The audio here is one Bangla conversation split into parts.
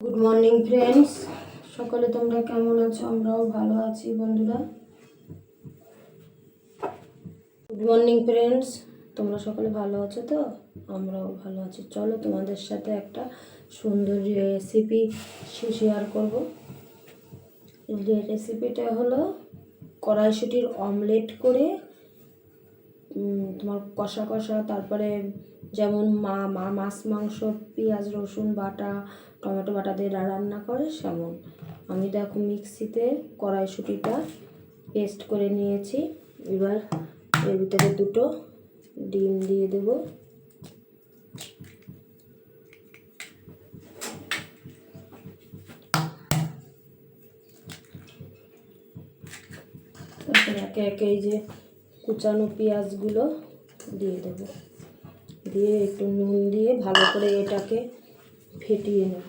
গুড মর্নিং ফ্রেন্ডস, সকলে তোমরা কেমন আছো? আমরাও ভালো আছি বন্ধুরা। গুড মর্নিং ফ্রেন্ডস, তোমরা সকলে ভালো আছো তো? আমরাও ভালো আছি। চলো তোমাদের সাথে একটা সুন্দর রেসিপি শেয়ার করব। যে রেসিপিটা হলো কড়াইশুঁটির অমলেট করে তোমার কষা কষা, তারপরে যেমন মাছ মাংস পেঁয়াজ রসুন বাটা টমেটো বাটা দিয়ে রান্না করে সেমন। আমি দেখো মিক্সিতে কড়াইশুঁটিটা পেস্ট করে নিয়েছি। এবার এর ভিতরে দুটো ডিম দিয়ে দেব। তারপরে একে একে এই যে কুচানো পেঁয়াজগুলো দিয়ে দেব, দিয়ে একটু নুন দিয়ে ভালো করে এটাকে ফেটিয়ে নেব।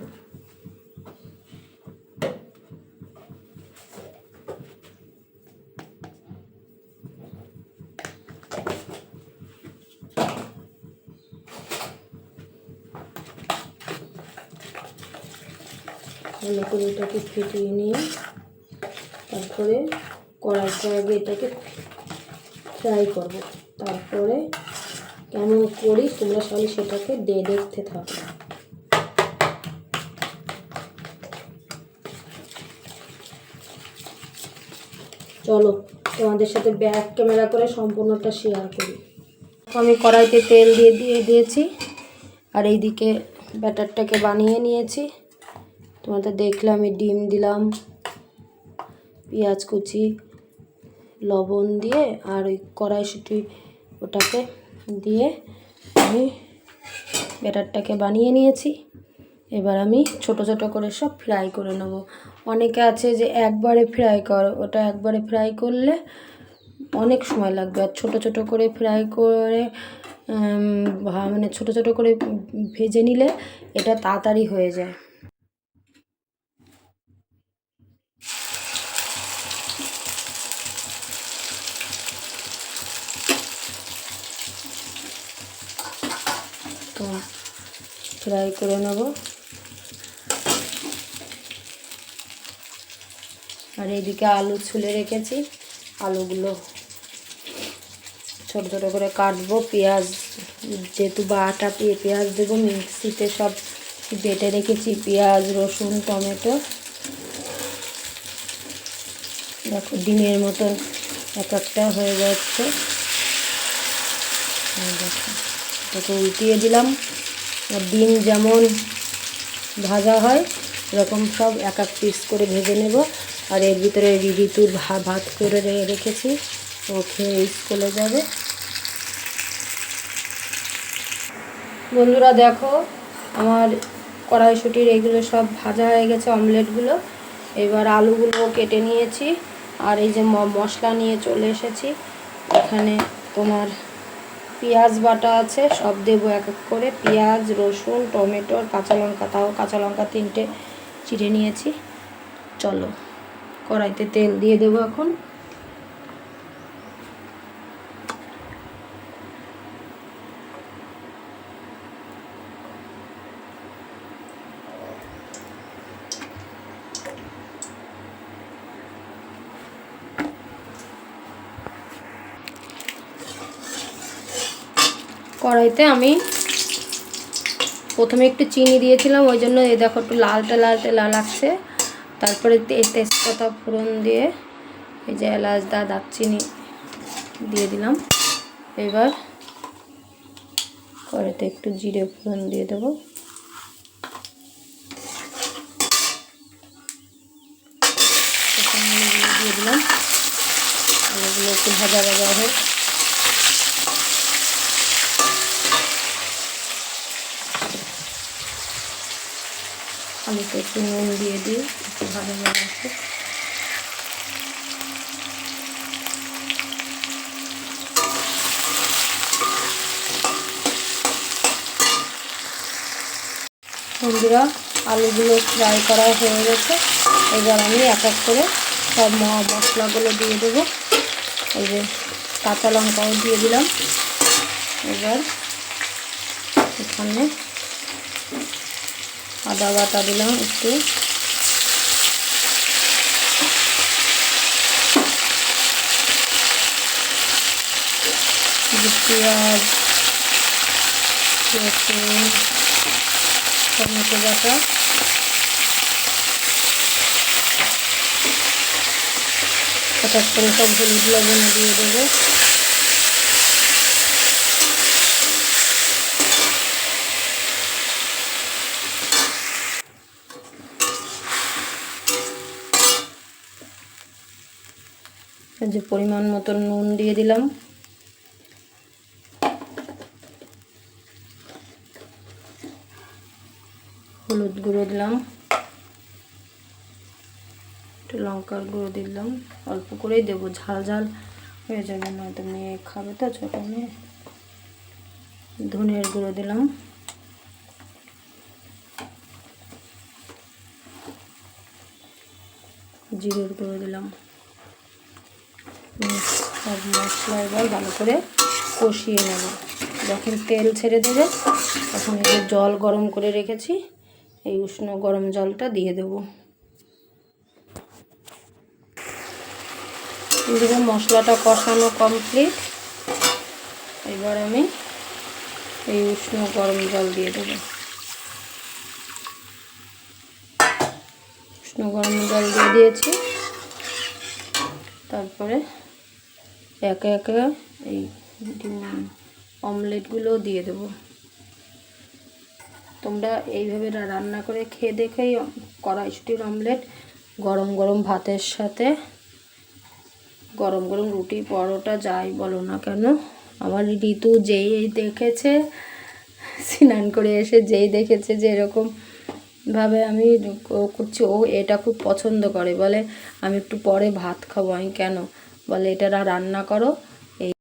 ভালো করে এটাকে ফেটিয়ে নিয়ে তারপরে কড়াইতে আগে এটাকে ফ্রাই করব। তারপরে কেমন করি তোমরা সবাই সেটাকে দেখতে থাকো। চলো তোমাদের সাথে ব্যাক ক্যামেরা করে সম্পূর্ণটা শেয়ার করি। আমি কড়াইতে তেল দিয়ে দিয়েছি আর এইদিকে ব্যাটারটাকে বানিয়ে নিয়েছি। তোমাদের দেখলে আমি ডিম দিলাম, পেঁয়াজ কুচি, লবণ দিয়ে আর ওই কড়াইশুঁটি ওটাকে দিয়ে আমি ব্যাটারটাকে বানিয়ে নিয়েছি। এবার আমি ছোট ছোট করে সব ফ্রাই করে নেব। অনেকে আছে যে একবারে ফ্রাই কর, ওটা একবারে ফ্রাই করলে অনেক সময় লাগবে। আর ছোট ছোট করে ফ্রাই করে মানে ছোট ছোট করে ভেজে নিলে এটা তাড়াতাড়ি হয়ে যায়। তো ফ্রাই করে নেব। আর এইদিকে আলু ছুলে রেখেছি, আলুগুলো ছোট ছোট করে কাটবো। পেঁয়াজ যেহেতু বাটা পেঁয়াজ দেবো, মিক্সিতে সব বেটে রেখেছি পেঁয়াজ রসুন টমেটো। দেখো ডিমের মতন এক একটা হয়ে যাচ্ছে। দেখো এটাকে উল্টিয়ে দিলাম। আর ডিম যেমন ভাজা হয় এরকম সব এক এক পিস করে ভেজে নেব। আর এর ভিতরে ঋতুর ভাত করে রেখেছি, ও খেয়ে স্কুলে যাবে। বন্ধুরা দেখো আমার কড়াইশুঁটির এগুলো সব ভাজা হয়ে গেছে, অমলেটগুলো। এবার আলুগুলো কেটে নিয়েছি আর এই যে মশলা নিয়ে চলে এসেছি। এখানে তোমার পেঁয়াজ বাটা আছে, সব দেবো এক এক করে। পেঁয়াজ রসুন টমেটো কাঁচা লঙ্কা, তাও কাঁচা লঙ্কা 3টে চিড়ে নিয়েছি। চলো কড়াইতে তেল দিয়ে দেবো এখন। কড়াইতে আমি প্রথমে একটু চিনি দিয়েছিলাম, ওই জন্য এই দেখো একটু লালটা লাগছে। তারপরে তেজপাতা ফোড়ন দিয়ে এই যে এলাচ দারচিনি দিয়ে দিলাম। এবার কড়াইতে একটু জিরে ফোড়ন দিয়ে দেবো। দিয়ে দিলাম, আলুগুলো একটু ভাজা হোক। আলুতে একটু নুন দিয়ে দিই, একটু ভাজা হোক। বন্ধুরা আলুগুলো ফ্রাই করা হয়ে গেছে। এবার আমি এক এক করে সব মশলাগুলো দিয়ে দেবো। এই যে কাঁচা লঙ্কাও দিয়ে দিলাম। এবার এখানে আদা বাটা দিলাম একটু, পেঁয়াজ, রসুন, টমেটো বাটা, হঠাৎ করে সব হলুদ লবণ দিয়ে দেবো। যে পরিমাণ মতো নুন দিয়ে দিলাম, হলুদ গুঁড়ো দিলাম, একটু লঙ্কার গুঁড়ো দিলাম, অল্প করেই দেবো, ঝাল ঝাল হয়ে যাবে, নয়তো মেয়ে খাবে তো, ছোটো মেয়ে। ধনের গুঁড়ো দিলাম, জিরের গুঁড়ো দিলাম। সব মশলা এবার ভালো করে কষিয়ে নেব। যখন তেল ছেড়ে দেবে তখন এই যে জল গরম করে রেখেছি, এই উষ্ণ গরম জলটা দিয়ে দেব। এদিকে মশলাটা কষানো কমপ্লিট। এবার আমি এই উষ্ণ গরম জল দিয়ে দেব। উষ্ণ গরম জল দিয়ে দিয়েছি। তারপরে একে একে এই অমলেটগুলো দিয়ে দেব। তোমরা এইভাবে রান্না করে খেয়ে দেখেই কড়াইশুঁটির অমলেট গরম গরম ভাতের সাথে, গরম গরম রুটি পরোটা যাই বলো না কেন। আমার ঋতু যেই দেখেছে, স্নান করে এসে যেই দেখেছে যে এরকম ভাবে আমি করছি, ও এটা খুব পছন্দ করে, বলে আমি একটু পরে ভাত খাবো। আমি কেন, বলে এটা রান্না করো,